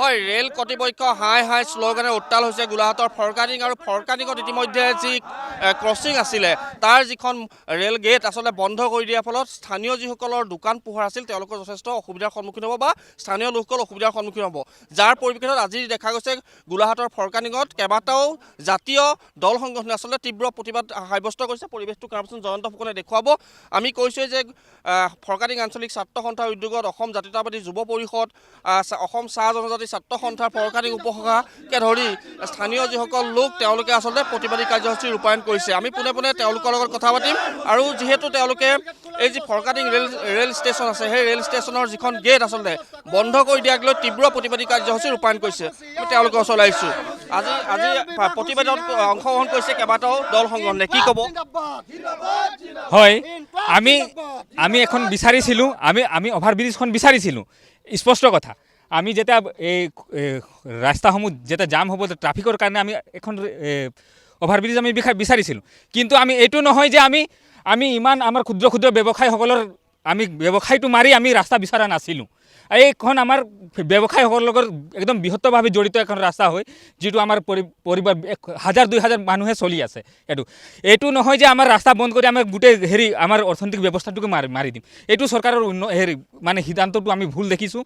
হয় ৰেল কৰ্তৃপক্ষ হাই হাই শ্লোগানে উত্তাল হৈছে গোলাঘাটৰ ফৰকাটিং আৰু ফৰকাটিঙত ইতিমধ্যে যি ক্ৰছিং আছিলে তাৰ যিখন ৰেল গেট আচলতে বন্ধ কৰি দিয়াৰ ফলত স্থানীয় যিসকলৰ দোকান পোহাৰ আছিল তেওঁলোকৰ যথেষ্ট অসুবিধাৰ সন্মুখীন হ'ব বা স্থানীয় লোকসকল অসুবিধাৰ সন্মুখীন হ'ব যাৰ পৰিপ্ৰেক্ষিতত আজি দেখা গৈছে গোলাঘাটৰ ফৰকাটিঙত কেইবাটাও জাতীয় দল সংগঠনে আচলতে তীব্ৰ প্ৰতিবাদ সাব্যস্ত কৰিছে পৰিৱেশটো কামচোন জয়ন্ত ফুকনে দেখুৱাব আমি কৈছোঁৱে যে ফৰকাটিং আঞ্চলিক ছাত্ৰ সন্থাৰ উদ্যোগত অসম জাতীয়তাবাদী যুৱ পৰিষদ অসম চাহ জনজাতি ছাত্ৰ সন্থাৰ ফৰকাটিং উপশাখাকে ধৰি স্থানীয় যিসকল লোক তেওঁলোকে আচলতে প্ৰতিবাদী কাৰ্যসূচী ৰূপায়ণ কৰিছে আমি পোনে পোনে তেওঁলোকৰ লগত কথা পাতিম আৰু যিহেতু তেওঁলোকে এই যি ফৰকাটিং ৰেল ষ্টেচন আছে সেই ৰেল ষ্টেচনৰ যিখন গেট আচলতে বন্ধ কৰি দিয়াক লৈ তীব্ৰ প্ৰতিবাদী কাৰ্যসূচী ৰূপায়ণ কৰিছে আমি তেওঁলোকৰ ওচৰলৈ আহিছোঁ আজি প্ৰতিবাদত অংশগ্ৰহণ কৰিছে কেইবাটাও দল সংগঠনে কি ক'ব হয় আমি এখন বিচাৰিছিলোঁ আমি অভাৰব্ৰিজখন বিচাৰিছিলোঁ স্পষ্ট কথা আমি যেতিয়া এই ৰাস্তাসমূহ যেতিয়া জাম হ'ব ট্ৰাফিকৰ কাৰণে আমি এখন অভাৰব্ৰিজ আমি বিচাৰিছিলোঁ কিন্তু আমি এইটো নহয় যে আমি ইমান আমাৰ ক্ষুদ্ৰ ক্ষুদ্ৰ ব্যৱসায়ীসকলৰ আমি ব্যৱসায়টো মাৰি আমি ৰাস্তা বিচৰা নাছিলোঁ এইখন আমাৰ ব্যৱসায়ীসকলৰ লগত একদম বৃহত্তৰভাৱে জড়িত এখন ৰাস্তা হয় যিটো আমাৰ পৰিবাৰ 1000-2000 মানুহে চলি আছে এইটো নহয় যে আমাৰ ৰাস্তা বন্ধ কৰি আমাৰ গোটেই আমাৰ অৰ্থনৈতিক ব্যৱস্থাটোকে মাৰি দিম এইটো চৰকাৰৰ মানে সিদ্ধান্তটো আমি ভুল দেখিছোঁ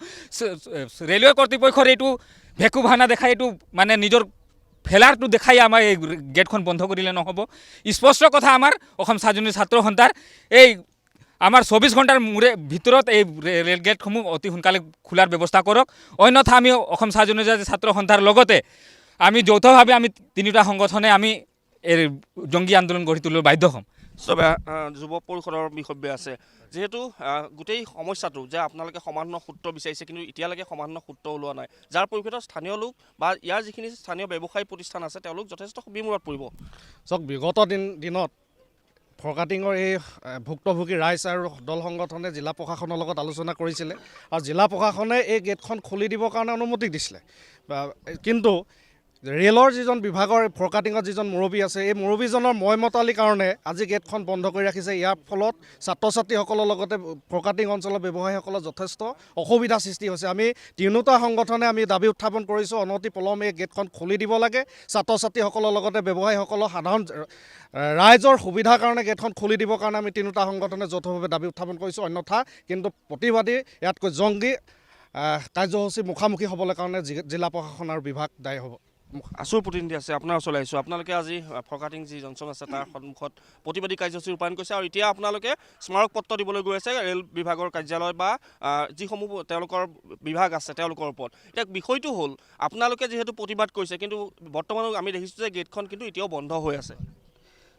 ৰেলৱে কৰ্তৃপক্ষৰ এইটো ভেকু ভাওনা দেখাই এইটো মানে নিজৰ ফেলাৰটো দেখাই আমাৰ এই গেটখন বন্ধ কৰিলে নহ'ব স্পষ্ট কথা আমাৰ অসম চাহ জনজাতি ছাত্ৰ সন্থাৰ এই আমাৰ 24 ঘণ্টাৰ ভিতৰত এই ৰেল গেটসমূহ অতি সোনকালে খোলাৰ ব্যৱস্থা কৰক অন্যথা আমি অসম চাহ জনজাতি ছাত্ৰ সন্থাৰ লগতে আমি যৌথভাৱে আমি তিনিটা সংগঠনে আমি এই জংগী আন্দোলন গঢ়ি তুলিবলৈ বাধ্য হ'ম চবে যুৱ পৰিষদৰ বিষয় আছে যিহেতু গোটেই সমস্যাটো যে আপোনালোকে সমাধানৰ সূত্ৰ বিচাৰিছে কিন্তু এতিয়ালৈকে সমাধানৰ সূত্ৰ ওলোৱা নাই যাৰ পৰিপ্ৰেক্ষিতত স্থানীয় লোক বা ইয়াৰ যিখিনি স্থানীয় ব্যৱসায়ী প্ৰতিষ্ঠান আছে তেওঁলোক যথেষ্ট বিমূৰত পৰিব চাওক বিগত দিনত ফৰকাটিঙৰ এই ভুক্তভোগী ৰাইজ আৰু দল সংগঠনে জিলা প্ৰশাসনৰ লগত আলোচনা কৰিছিলে আৰু জিলা প্ৰশাসনে এই গেটখন খুলি দিবৰ কাৰণে অনুমতি দিছিলে কিন্তু ৰেলৰ যিজন বিভাগৰ ফৰকাটিঙত যিজন মুৰব্বী আছে এই মুৰব্বীজনৰ মতালিৰ কাৰণে আজি গেটখন বন্ধ কৰি ৰাখিছে ইয়াৰ ফলত ছাত্ৰ ছাত্ৰীসকলৰ লগতে ফৰকাটিং অঞ্চলৰ ব্যৱসায়ীসকলৰ যথেষ্ট অসুবিধা সৃষ্টি হৈছে আমি তিনিওটা সংগঠনে আমি দাবী উত্থাপন কৰিছোঁ অনতি পলমে এই গেটখন খুলি দিব লাগে ছাত্ৰ ছাত্ৰীসকলৰ লগতে ব্যৱসায়ীসকলৰ সাধাৰণ ৰাইজৰ সুবিধাৰ কাৰণে গেটখন খুলি দিবৰ কাৰণে আমি তিনিওটা সংগঠনে যৌথভাৱে দাবী উত্থাপন কৰিছোঁ অন্যথা কিন্তু প্ৰতিবাদী ইয়াতকৈ জংগী কাৰ্যসূচী মুখামুখি হ'বলৈ কাৰণে জিলা প্ৰশাসন আৰু বিভাগ দায়ী হ'ব আছুৰ প্ৰতিনিধি আছে আপোনাৰ ওচৰলৈ আহিছোঁ আপোনালোকে আজি ফৰকাটিং যি জংচন আছে তাৰ সন্মুখত প্ৰতিবাদী কাৰ্যসূচী ৰূপায়ণ কৰিছে আৰু এতিয়া আপোনালোকে স্মাৰক পত্ৰ দিবলৈ গৈ আছে ৰেল বিভাগৰ কাৰ্যালয় বা যিসমূহ তেওঁলোকৰ বিভাগ আছে তেওঁলোকৰ ওপৰত এতিয়া বিষয়টো হ'ল আপোনালোকে যিহেতু প্ৰতিবাদ কৰিছে কিন্তু বৰ্তমান আমি দেখিছোঁ যে গেটখন কিন্তু এতিয়াও বন্ধ হৈ আছে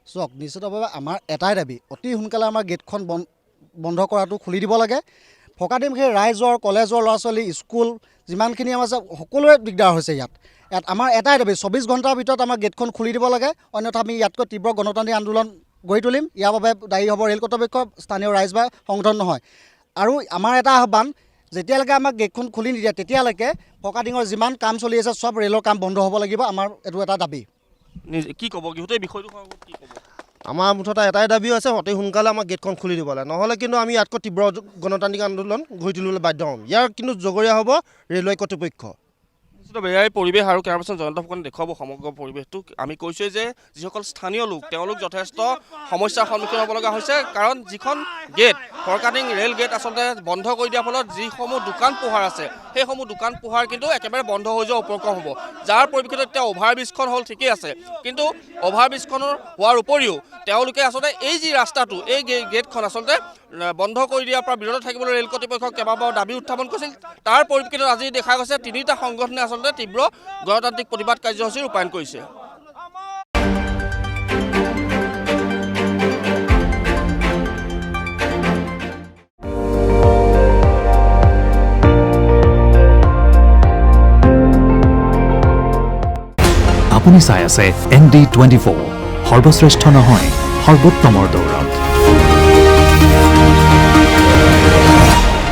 চাওক নিশ্চিতভাৱে আমাৰ এটাই দাবী অতি সোনকালে আমাৰ গেটখন বন্ধ কৰাটো খুলি দিব লাগে ফৰকাটিং ৰাইজৰ কলেজৰ ল'ৰা ছোৱালী স্কুল যিমানখিনি আমাৰ আছে সকলোৰে দিগদাৰ হৈছে ইয়াত আমাৰ এটাই দাবী 24 ঘণ্টাৰ ভিতৰত আমাৰ গেটখন খুলি দিব লাগে অন্যথা আমি ইয়াতকৈ তীব্ৰ গণতান্ত্ৰিক আন্দোলন গঢ়ি তুলিম ইয়াৰ বাবে দায়ী হ'ব ৰেল কৰ্তৃপক্ষ স্থানীয় ৰাইজ বা সংগঠন নহয় আৰু আমাৰ এটা আহ্বান যেতিয়ালৈকে আমাক গেটখন খুলি নিদিয়ে তেতিয়ালৈকে ফৰকাটিঙৰ যিমান কাম চলি আছে চব ৰেলৰ কাম বন্ধ হ'ব লাগিব আমাৰ এইটো এটা দাবী কি ক'ব গোটেই বিষয়টো কি ক'ব আমাৰ মুঠতে এটাই দাবী আছে অতি সোনকালে আমাৰ গেটখন খুলি দিব লাগে নহ'লে কিন্তু আমি ইয়াতকৈ তীব্ৰ গণতান্ত্ৰিক আন্দোলন গঢ়ি তুলিবলৈ বাধ্য হ'ম ইয়াৰ কিন্তু জগৰীয়া হ'ব ৰেলৱে কৰ্তৃপক্ষ এই পৰিৱেশ আৰু কেইবাজন জয়ন্ত ফুকনে দেখুৱাব সমগ্ৰ পৰিৱেশটো আমি কৈছোঁৱে যে যিসকল স্থানীয় লোক তেওঁলোক যথেষ্ট সমস্যাৰ সন্মুখীন হ'ব লগা হৈছে কাৰণ যিখন গেট ফৰকাটিং ৰেল গেট আচলতে বন্ধ কৰি দিয়াৰ ফলত যিসমূহ দোকান পোহাৰ আছে সেইসমূহ দোকান পোহাৰ কিন্তু একেবাৰে বন্ধ হৈ যোৱা উপক্ৰম হ'ব যাৰ পৰিপ্ৰেক্ষিতত এতিয়া অভাৰব্ৰিজখন হ'ল ঠিকেই আছে কিন্তু অভাৰব্ৰিজখনৰ হোৱাৰ উপৰিও তেওঁলোকে আচলতে এই যি ৰাস্তাটো এই গেটখন আচলতে বন্ধ কৰি দিয়াৰ পৰা বিৰত থাকিবলৈ ৰেল কৰ্তৃপক্ষক কেইবাবাৰো দাবী উত্থাপন কৰিছিল তাৰ পৰিপ্ৰেক্ষিতত আজি দেখা গৈছে তিনিটা সংগঠনে আচলতে তীব্ৰ গণতান্ত্ৰিক প্ৰতিবাদ কাৰ্যসূচী ৰূপায়ণ কৰিছে আপুনি চাই আছে ND24 সৰ্বশ্ৰেষ্ঠ নহয় সৰ্বোত্তমৰ দৌৰত